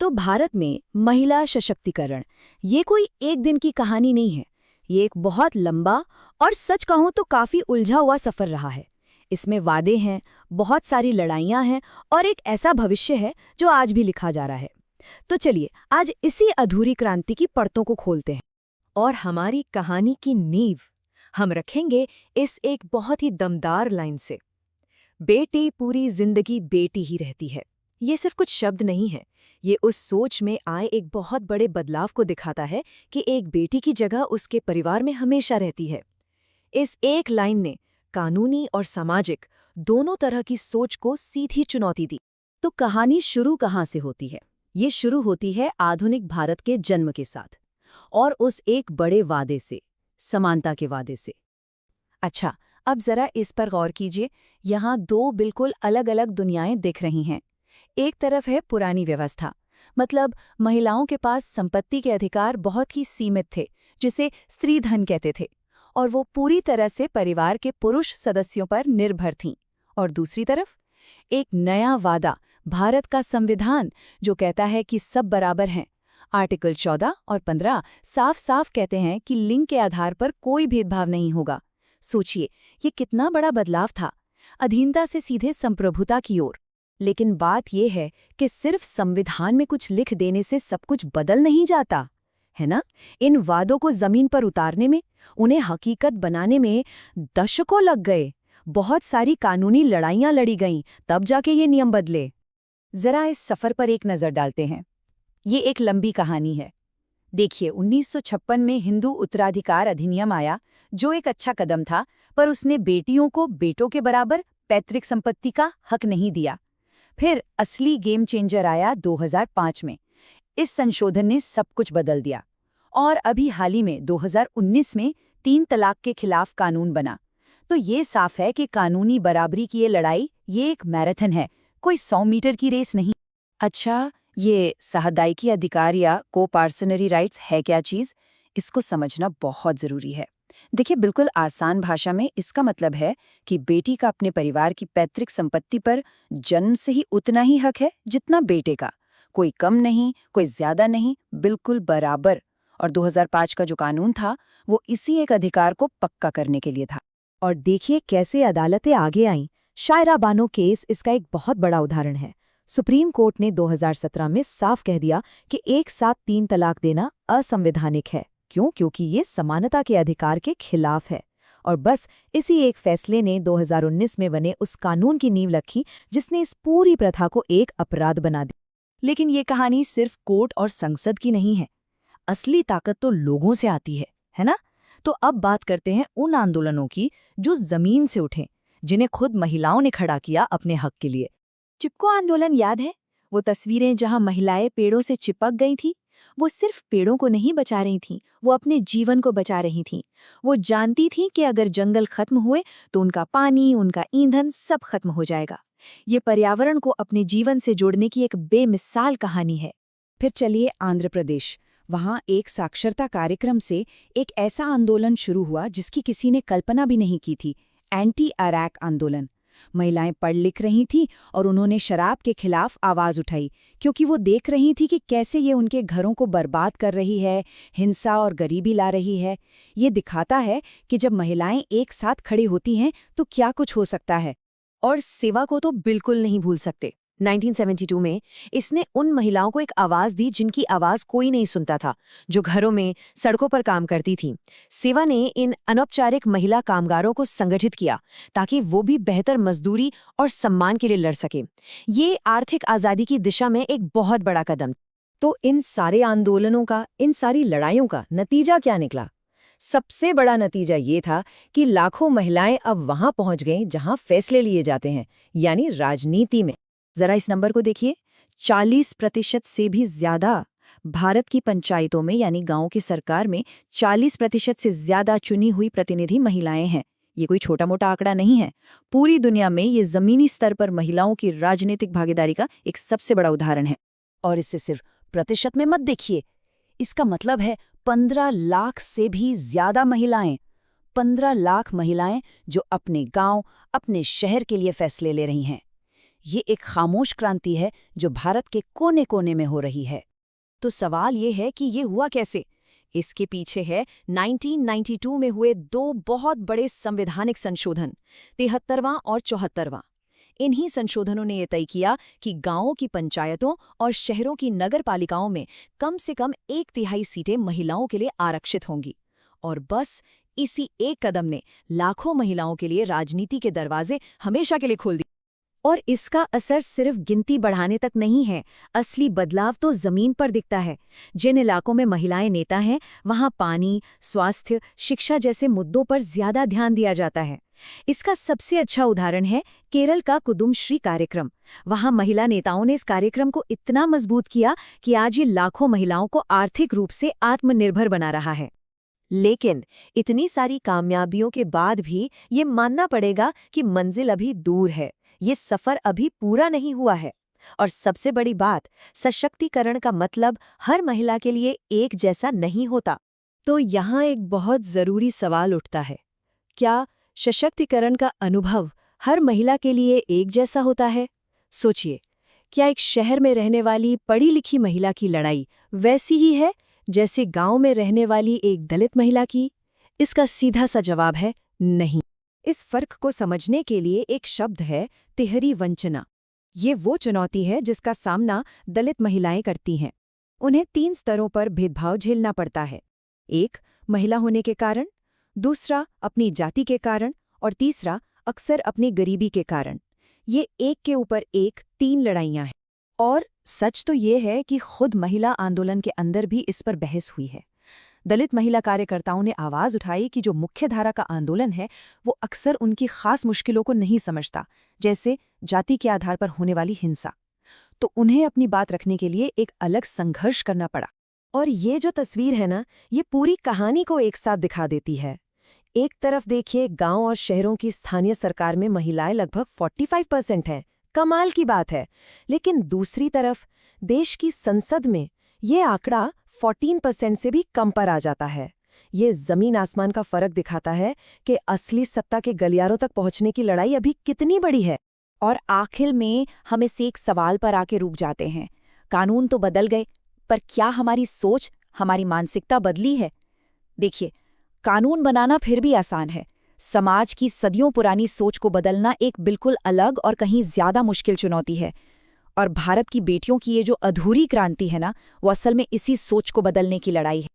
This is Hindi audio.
तो भारत में महिला सशक्तिकरण ये कोई एक दिन की कहानी नहीं है। ये एक बहुत लंबा और सच कहूं तो काफी उलझा हुआ सफर रहा है। इसमें वादे हैं, बहुत सारी लड़ाइयां हैं और एक ऐसा भविष्य है जो आज भी लिखा जा रहा है। तो चलिए आज इसी अधूरी क्रांति की परतों को खोलते हैं और हमारी कहानी की नींव हम रखेंगे इस एक बहुत ही दमदार लाइन से। बेटी पूरी जिंदगी बेटी ही रहती है। ये सिर्फ कुछ शब्द नहीं है, ये उस सोच में आए एक बहुत बड़े बदलाव को दिखाता है कि एक बेटी की जगह उसके परिवार में हमेशा रहती है। इस एक लाइन ने कानूनी और सामाजिक दोनों तरह की सोच को सीधी चुनौती दी। तो कहानी शुरू कहाँ से होती है? ये शुरू होती है आधुनिक भारत के जन्म के साथ और उस एक बड़े वादे से, समानता के वादे से। अच्छा, अब जरा इस पर गौर कीजिए। यहाँ दो बिल्कुल अलग अलग दुनियाएं दिख रही हैं। एक तरफ है पुरानी व्यवस्था, मतलब महिलाओं के पास संपत्ति के अधिकार बहुत ही सीमित थे, जिसे स्त्री धन कहते थे, और वो पूरी तरह से परिवार के पुरुष सदस्यों पर निर्भर थीं। और दूसरी तरफ एक नया वादा, भारत का संविधान, जो कहता है कि सब बराबर हैं। आर्टिकल 14 और 15 साफ साफ कहते हैं कि लिंग के आधार पर कोई भेदभाव नहीं होगा। सोचिए, ये कितना बड़ा बदलाव था, अधीनता से सीधे संप्रभुता की ओर। लेकिन बात यह है कि सिर्फ संविधान में कुछ लिख देने से सब कुछ बदल नहीं जाता, है ना? इन वादों को जमीन पर उतारने में, उन्हें हकीकत बनाने में दशकों लग गए। बहुत सारी कानूनी लड़ाइयां लड़ी गईं, तब जाके ये नियम बदले। जरा इस सफर पर एक नजर डालते हैं। ये एक लंबी कहानी है। देखिए, 1956 में हिंदू उत्तराधिकार अधिनियम आया, जो एक अच्छा कदम था, पर उसने बेटियों को बेटों के बराबर पैतृक संपत्ति का हक नहीं दिया। फिर असली गेम चेंजर आया 2005 में। इस संशोधन ने सब कुछ बदल दिया। और अभी हाल ही में 2019 में 3 तलाक के खिलाफ कानून बना। तो ये साफ है कि कानूनी बराबरी की ये लड़ाई, ये एक मैराथन है, कोई 100 मीटर की रेस नहीं। अच्छा, ये साहदायकी अधिकार या को-पार्सनरी राइट्स है क्या चीज़? इसको समझना बहुत ज़रूरी है। देखिए, बिल्कुल आसान भाषा में इसका मतलब है कि बेटी का अपने परिवार की पैतृक संपत्ति पर जन्म से ही उतना ही हक है जितना बेटे का। कोई कम नहीं, कोई ज्यादा नहीं, बिल्कुल बराबर। और 2005 का जो कानून था, वो इसी एक अधिकार को पक्का करने के लिए था। और देखिए कैसे अदालतें आगे आईं। शायरा बानो केस इसका एक बहुत बड़ा उदाहरण है। सुप्रीम कोर्ट ने 2017 में साफ कह दिया कि एक साथ 3 तलाक देना असंवैधानिक है। क्यों? क्योंकि ये समानता के अधिकार के खिलाफ है। और बस इसी एक फैसले ने 2019 में बने उस कानून की नींव रखी जिसने इस पूरी प्रथा को एक अपराध बना दिया। लेकिन ये कहानी सिर्फ कोर्ट और संसद की नहीं है। असली ताकत तो लोगों से आती है ना? तो अब बात करते हैं उन आंदोलनों की जो जमीन से उठे, जिन्हें खुद महिलाओं ने खड़ा किया अपने हक के लिए। चिपको आंदोलन याद है? वो तस्वीरें जहां महिलाएं पेड़ों से चिपक गई थीं। वो सिर्फ पेड़ों को नहीं बचा रही थीं, वो अपने जीवन को बचा रही थीं। वो जानती थीं कि अगर जंगल खत्म हुए तो उनका पानी, उनका ईंधन सब खत्म हो जाएगा। ये पर्यावरण को अपने जीवन से जोड़ने की एक बेमिसाल कहानी है। फिर चलिए आंध्र प्रदेश। वहाँ एक साक्षरता कार्यक्रम से एक ऐसा आंदोलन शुरू हुआ जिसकी किसी ने कल्पना भी नहीं की थी। एंटी अरैक आंदोलन। महिलाएं पढ़ लिख रही थीं और उन्होंने शराब के खिलाफ आवाज उठाई, क्योंकि वो देख रही थी कि कैसे ये उनके घरों को बर्बाद कर रही है, हिंसा और गरीबी ला रही है। ये दिखाता है कि जब महिलाएं एक साथ खड़ी होती हैं तो क्या कुछ हो सकता है। और सेवा को तो बिल्कुल नहीं भूल सकते। 1972 में इसने उन महिलाओं को एक आवाज दी जिनकी आवाज कोई नहीं सुनता था, जो घरों में, सड़कों पर काम करती थीं। सेवा ने इन अनौपचारिक महिला कामगारों को संगठित किया ताकि वो भी बेहतर मजदूरी और सम्मान के लिए लड़ सके। ये आर्थिक आज़ादी की दिशा में एक बहुत बड़ा कदम। तो इन सारे आंदोलनों का, इन सारी लड़ाइयों का नतीजा क्या निकला? सबसे बड़ा नतीजा ये था कि लाखों महिलाएं अब वहां पहुंच गईं जहां फैसले लिए जाते हैं, यानी राजनीति में। जरा इस नंबर को देखिए, 40% से भी ज्यादा। भारत की पंचायतों में, यानी गांवों की सरकार में 40% से ज्यादा चुनी हुई प्रतिनिधि महिलाएं हैं। ये कोई छोटा मोटा आंकड़ा नहीं है। पूरी दुनिया में ये जमीनी स्तर पर महिलाओं की राजनीतिक भागीदारी का एक सबसे बड़ा उदाहरण है। और इससे सिर्फ प्रतिशत में मत देखिए, इसका मतलब है 15 लाख से भी ज्यादा महिलाएं। 15 लाख महिलाएं जो अपने गांव, अपने शहर के लिए फैसले ले रही हैं। ये एक खामोश क्रांति है जो भारत के कोने-कोने में हो रही है। तो सवाल ये है कि ये हुआ कैसे? इसके पीछे है 1992 में हुए दो बहुत बड़े संवैधानिक संशोधन, 73वां और 74वां। इन्हीं संशोधनों ने यह तय किया कि गांवों की पंचायतों और शहरों की नगर पालिकाओं में कम से कम 1/3 सीटें महिलाओं के लिए आरक्षित होंगी। और बस इसी एक कदम ने लाखों महिलाओं के लिए राजनीति के दरवाजे हमेशा के लिए खोल दिए। और इसका असर सिर्फ गिनती बढ़ाने तक नहीं है, असली बदलाव तो जमीन पर दिखता है। जिन इलाकों में महिलाएं नेता हैं, वहां पानी, स्वास्थ्य, शिक्षा जैसे मुद्दों पर ज्यादा ध्यान दिया जाता है। इसका सबसे अच्छा उदाहरण है केरल का कुदुम्बश्री कार्यक्रम। वहां महिला नेताओं ने इस कार्यक्रम को इतना मजबूत किया कि आज ये लाखों महिलाओं को आर्थिक रूप से आत्मनिर्भर बना रहा है। लेकिन इतनी सारी कामयाबियों के बाद भी ये मानना पड़ेगा कि मंजिल अभी दूर है। ये सफर अभी पूरा नहीं हुआ है। और सबसे बड़ी बात, सशक्तिकरण का मतलब हर महिला के लिए एक जैसा नहीं होता। तो यहाँ एक बहुत जरूरी सवाल उठता है, क्या सशक्तिकरण का अनुभव हर महिला के लिए एक जैसा होता है? सोचिए, क्या एक शहर में रहने वाली पढ़ी लिखी महिला की लड़ाई वैसी ही है जैसे गांव में रहने वाली एक दलित महिला की? इसका सीधा सा जवाब है नहीं। इस फर्क को समझने के लिए एक शब्द है, तिहरी वंचना। ये वो चुनौती है जिसका सामना दलित महिलाएं करती हैं। उन्हें 3 स्तरों पर भेदभाव झेलना पड़ता है। एक, महिला होने के कारण, दूसरा, अपनी जाति के कारण, और तीसरा, अक्सर अपनी गरीबी के कारण। ये एक के ऊपर एक 3 लड़ाइयां हैं। और सच तो ये है कि खुद महिला आंदोलन के अंदर भी इस पर बहस हुई है। दलित महिला कार्यकर्ताओं ने आवाज उठाई कि जो मुख्य धारा का आंदोलन है वो अक्सर उनकी खास मुश्किलों को नहीं समझता, जैसे जाति के आधार पर होने वाली हिंसा। तो उन्हें अपनी बात रखने के लिए एक अलग संघर्ष करना पड़ा। और ये जो तस्वीर है ना, ये पूरी कहानी को एक साथ दिखा देती है। एक तरफ देखिए, गांव और शहरों की स्थानीय सरकार में महिलाएं लगभग 45% हैं, कमाल की बात है। लेकिन दूसरी तरफ देश की संसद में ये आंकड़ा 14% से भी कम पर आ जाता है। ये जमीन आसमान का फर्क दिखाता है कि असली सत्ता के गलियारों तक पहुंचने की लड़ाई अभी कितनी बड़ी है। और आखिर में हम इस एक सवाल पर आके रुक जाते हैं, कानून तो बदल गए, पर क्या हमारी सोच, हमारी मानसिकता बदली है? देखिए, कानून बनाना फिर भी आसान है, समाज की सदियों पुरानी सोच को बदलना एक बिल्कुल अलग और कहीं ज्यादा मुश्किल चुनौती है। और भारत की बेटियों की ये जो अधूरी क्रांति है ना, वो असल में इसी सोच को बदलने की लड़ाई है।